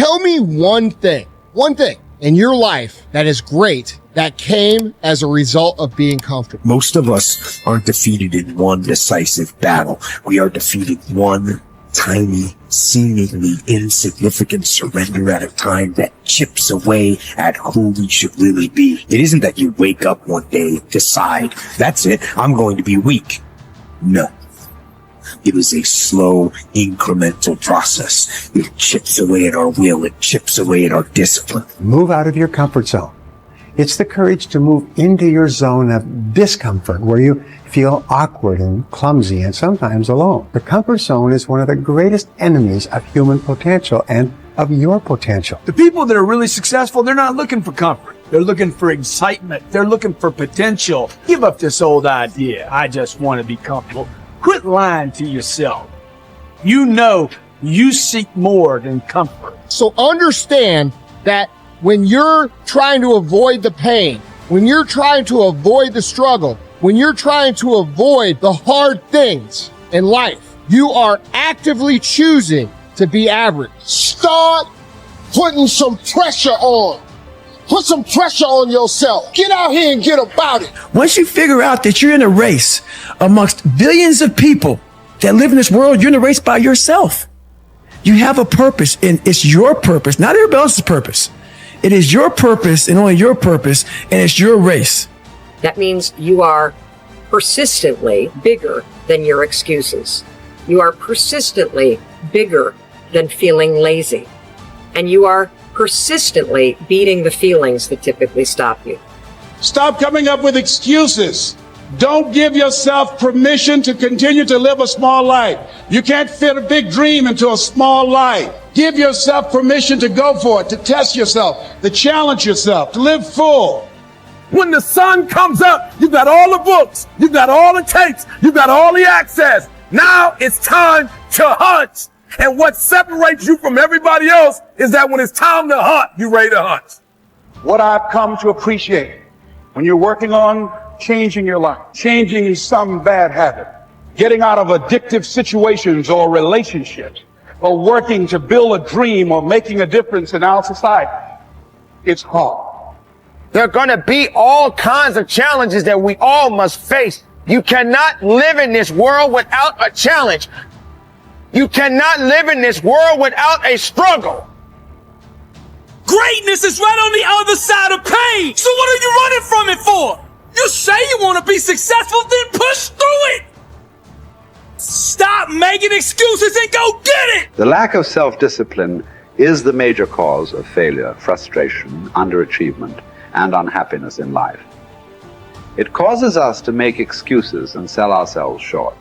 Tell me one thing in your life that is great that came as a result of being comfortable. Most of us aren't defeated in one decisive battle. We are defeated one tiny, seemingly insignificant surrender at a time that chips away at who we should really be. It isn't that you wake up one day, decide, that's it, I'm going to be weak. No. It is a slow, incremental process. It chips away at our will. It chips away at our discipline. Move out of your comfort zone. It's the courage to move into your zone of discomfort where you feel awkward and clumsy and sometimes alone. The comfort zone is one of the greatest enemies of human potential and of your potential. The people that are really successful, they're not looking for comfort. They're looking for excitement. They're looking for potential. Give up this old idea, I just want to be comfortable. Quit lying to yourself. You know you seek more than comfort. So understand that when you're trying to avoid the pain, when you're trying to avoid the struggle, when you're trying to avoid the hard things in life, you are actively choosing to be average. Start putting some pressure on. Put some pressure on yourself. Get out here and get about it. Once you figure out that you're in a race amongst billions of people that live in this world, you're in a race by yourself. You have a purpose, and it's your purpose, not everybody else's purpose. It is your purpose and only your purpose, and it's your race. That means you are persistently bigger than your excuses. You are persistently bigger than feeling lazy. And you are persistently beating the feelings that typically stop you. Stop coming up with excuses. Don't give yourself permission to continue to live a small life. You can't fit a big dream into a small life. Give yourself permission to go for it, to test yourself, to challenge yourself, to live full. When the sun comes up, you've got all the books, you've got all the tapes, you've got all the access. Now it's time to hunt. And what separates you from everybody else is that when it's time to hunt, you're ready to hunt. What I've come to appreciate when you're working on changing your life, changing some bad habit, getting out of addictive situations or relationships, or working to build a dream or making a difference in our society, it's hard. There are going to be all kinds of challenges that we all must face. You cannot live in this world without a challenge. You cannot live in this world without a struggle. Greatness is right on the other side of pain. So what are you running from it for? You say you want to be successful, then push through it. Stop making excuses and go get it. The lack of self-discipline is the major cause of failure, frustration, underachievement, and unhappiness in life. It causes us to make excuses and sell ourselves short.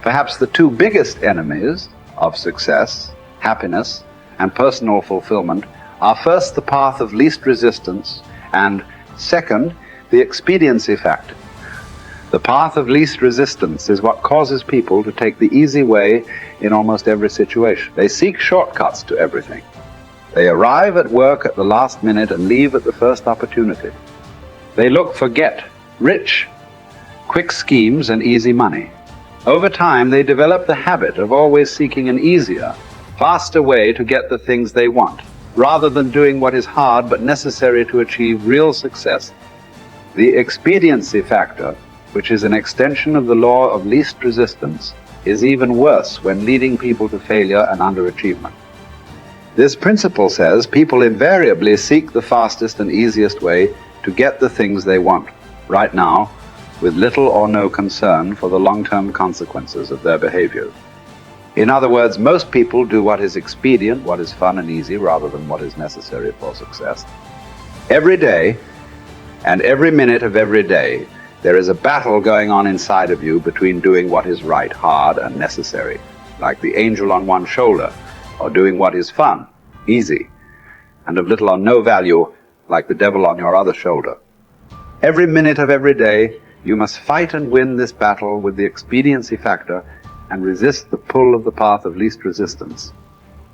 Perhaps the two biggest enemies of success, happiness, and personal fulfillment are first the path of least resistance and second, the expediency factor. The path of least resistance is what causes people to take the easy way in almost every situation. They seek shortcuts to everything. They arrive at work at the last minute and leave at the first opportunity. They look for rich, quick schemes and easy money. Over time, they develop the habit of always seeking an easier, faster way to get the things they want, rather than doing what is hard but necessary to achieve real success. The expediency factor, which is an extension of the law of least resistance, is even worse when leading people to failure and underachievement. This principle says people invariably seek the fastest and easiest way to get the things they want, right now, with little or no concern for the long-term consequences of their behavior. In other words, most people do what is expedient, what is fun and easy, rather than what is necessary for success. Every day, and every minute of every day, there is a battle going on inside of you between doing what is right, hard, and necessary, like the angel on one shoulder, or doing what is fun, easy, and of little or no value, like the devil on your other shoulder. Every minute of every day, you must fight and win this battle with the expediency factor and resist the pull of the path of least resistance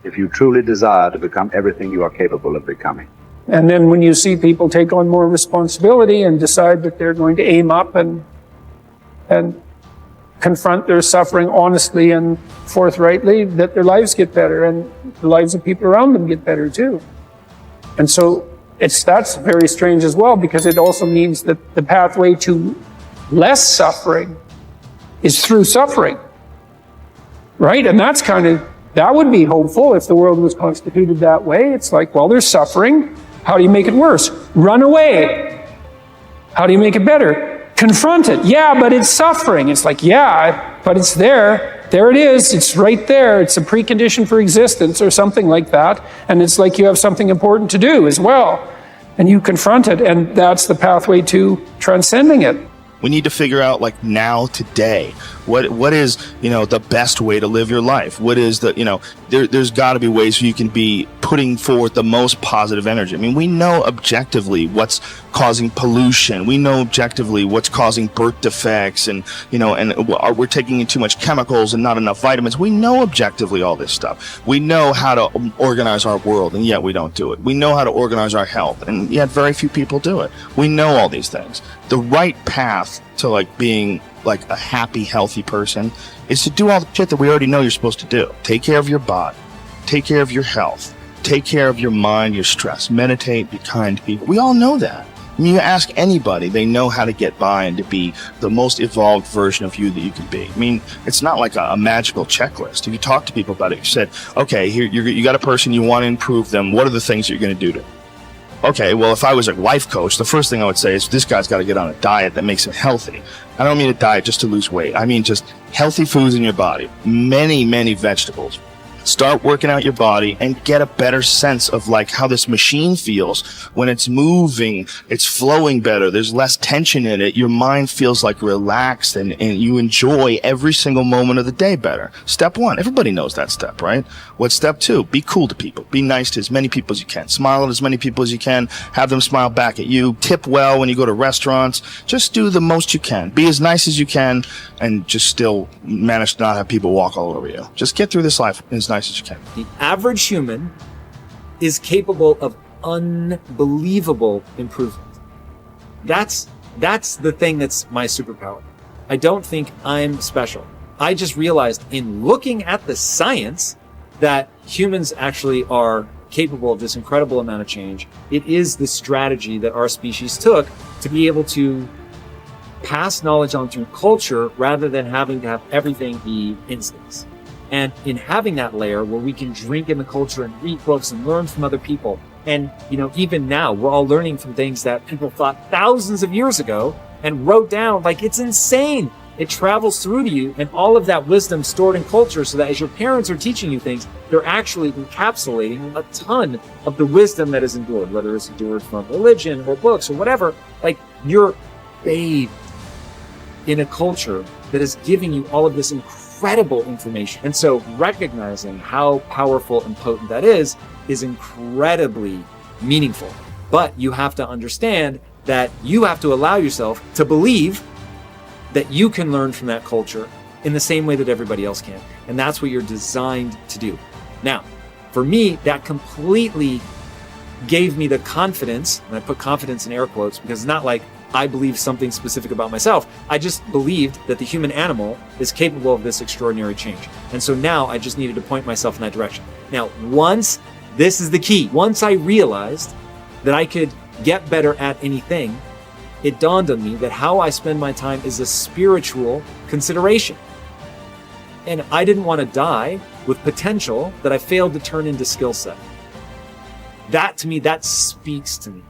if you truly desire to become everything you are capable of becoming. And then when you see people take on more responsibility and decide that they're going to aim up and confront their suffering honestly and forthrightly, that their lives get better and the lives of people around them get better too. And so that's very strange as well, because it also means that the pathway to less suffering is through suffering, right? And that would be hopeful if the world was constituted that way. It's like, well, there's suffering. How do you make it worse? Run away. How do you make it better? Confront it. Yeah, but it's suffering. It's like, yeah, but it's there. There it is. It's right there. It's a precondition for existence or something like that. And it's like you have something important to do as well. And you confront it, and that's the pathway to transcending it. We need to figure out, like, now, today, what is, the best way to live your life? What is the, there's got to be ways where you can be putting forth the most positive energy. I mean, we know objectively what's causing pollution. We know objectively what's causing birth defects, and we're taking in too much chemicals and not enough vitamins. We know objectively all this stuff. We know how to organize our world, and yet we don't do it. We know how to organize our health, and yet very few people do it. We know all these things. The right path to, like, being like a happy, healthy person is to do all the shit that we already know you're supposed to do. Take care of your body, take care of your health, take care of your mind, your stress, meditate, be kind to people. We all know that. I mean, you ask anybody, they know how to get by and to be the most evolved version of you that you can be. I mean, it's not like a magical checklist. If you talk to people about it, you said, okay, here you got a person, you want to improve them. What are the things you're going to do to them? Okay, well, if I was a life coach, the first thing I would say is this guy's got to get on a diet that makes him healthy. I don't mean a diet just to lose weight. I mean just healthy foods in your body. Many, many vegetables. Start working out your body and get a better sense of, like, how this machine feels when it's moving, it's flowing better, there's less tension in it, your mind feels like relaxed, and you enjoy every single moment of the day better. Step 1, everybody knows that step, right? What's step 2? Be cool to people. Be nice to as many people as you can. Smile at as many people as you can. Have them smile back at you. Tip well when you go to restaurants. Just do the most you can. Be as nice as you can, and just still manage to not have people walk all over you. Just get through this life as nice as you can. The average human is capable of unbelievable improvement. That's the thing that's my superpower. I don't think I'm special. I just realized in looking at the science that humans actually are capable of this incredible amount of change. It is the strategy that our species took to be able to pass knowledge on through culture rather than having to have everything be instincts. And in having that layer where we can drink in the culture and read books and learn from other people. And, even now we're all learning from things that people thought thousands of years ago and wrote down. Like, it's insane. It travels through to you, and all of that wisdom stored in culture, so that as your parents are teaching you things, they're actually encapsulating a ton of the wisdom that is endured, whether it's endured from religion or books or whatever. Like, you're bathed in a culture that is giving you all of this incredible information. And so recognizing how powerful and potent that is incredibly meaningful. But you have to understand that you have to allow yourself to believe that you can learn from that culture in the same way that everybody else can. And that's what you're designed to do. Now, for me, that completely gave me the confidence, and I put confidence in air quotes because it's not like I believe something specific about myself. I just believed that the human animal is capable of this extraordinary change. And so now I just needed to point myself in that direction. Now, this is the key. Once I realized that I could get better at anything, it dawned on me that how I spend my time is a spiritual consideration. And I didn't want to die with potential that I failed to turn into skill set. That, to me, that speaks to me.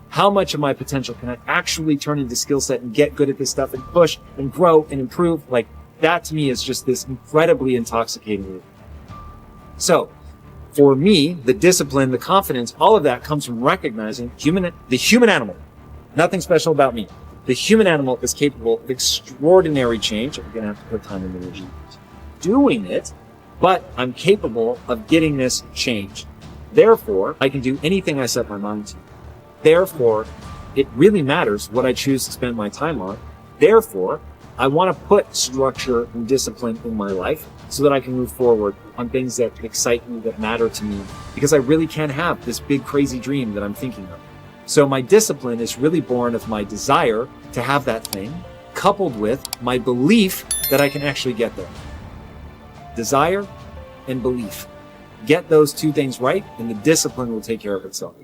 How much of my potential can I actually turn into skill set and get good at this stuff and push and grow and improve? Like, that to me is just this incredibly intoxicating loop. So, for me, the discipline, the confidence, all of that comes from recognizing the human animal. Nothing special about me. The human animal is capable of extraordinary change. I'm going to have to put time and energy doing it, but I'm capable of getting this change. Therefore, I can do anything I set my mind to. Therefore, it really matters what I choose to spend my time on. Therefore, I want to put structure and discipline in my life so that I can move forward on things that excite me, that matter to me, because I really can have this big, crazy dream that I'm thinking of. So my discipline is really born of my desire to have that thing, coupled with my belief that I can actually get there. Desire and belief. Get those two things right, and the discipline will take care of itself.